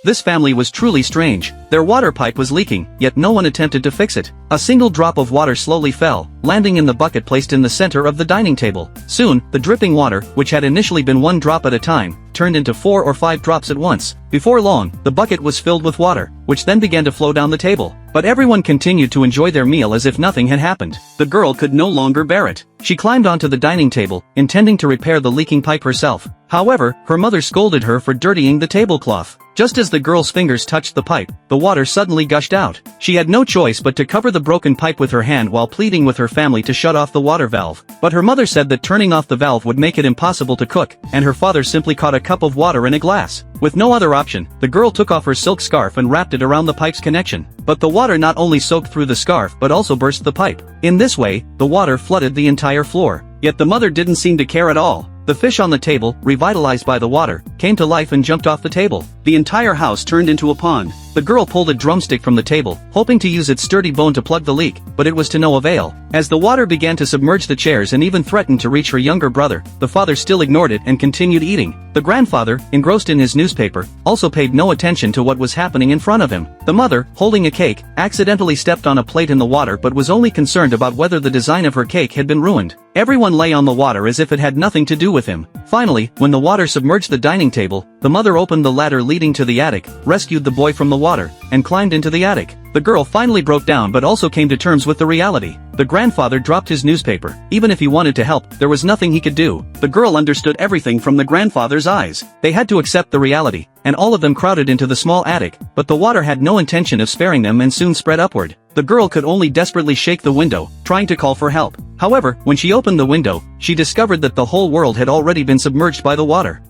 This family was truly strange. Their water pipe was leaking, yet no one attempted to fix it. A single drop of water slowly fell, landing in the bucket placed in the center of the dining table. Soon, the dripping water, which had initially been 1 drop at a time, turned into 4 or 5 drops at once. Before long, the bucket was filled with water, which then began to flow down the table. But everyone continued to enjoy their meal as if nothing had happened. The girl could no longer bear it. She climbed onto the dining table, intending to repair the leaking pipe herself. However, her mother scolded her for dirtying the tablecloth. Just as the girl's fingers touched the pipe, the water suddenly gushed out. She had no choice but to cover the broken pipe with her hand while pleading with her family to shut off the water valve. But her mother said that turning off the valve would make it impossible to cook, and her father simply caught a cup of water in a glass. With no other option, the girl took off her silk scarf and wrapped it around the pipe's connection. But the water not only soaked through the scarf but also burst the pipe. In this way, the water flooded the entire floor. Yet the mother didn't seem to care at all. The fish on the table, revitalized by the water, came to life and jumped off the table. The entire house turned into a pond. The girl pulled a drumstick from the table, hoping to use its sturdy bone to plug the leak, but it was to no avail. As the water began to submerge the chairs and even threatened to reach her younger brother, the father still ignored it and continued eating. The grandfather, engrossed in his newspaper, also paid no attention to what was happening in front of him. The mother, holding a cake, accidentally stepped on a plate in the water but was only concerned about whether the design of her cake had been ruined. Everyone lay on the water as if it had nothing to do with him. Finally, when the water submerged the dining table, the mother opened the ladder leading to the attic, rescued the boy from the water, and climbed into the attic. The girl finally broke down but also came to terms with the reality. The grandfather dropped his newspaper. Even if he wanted to help, there was nothing he could do. The girl understood everything from the grandfather's eyes. They had to accept the reality, and all of them crowded into the small attic, but the water had no intention of sparing them and soon spread upward. The girl could only desperately shake the window, trying to call for help. However, when she opened the window, she discovered that the whole world had already been submerged by the water.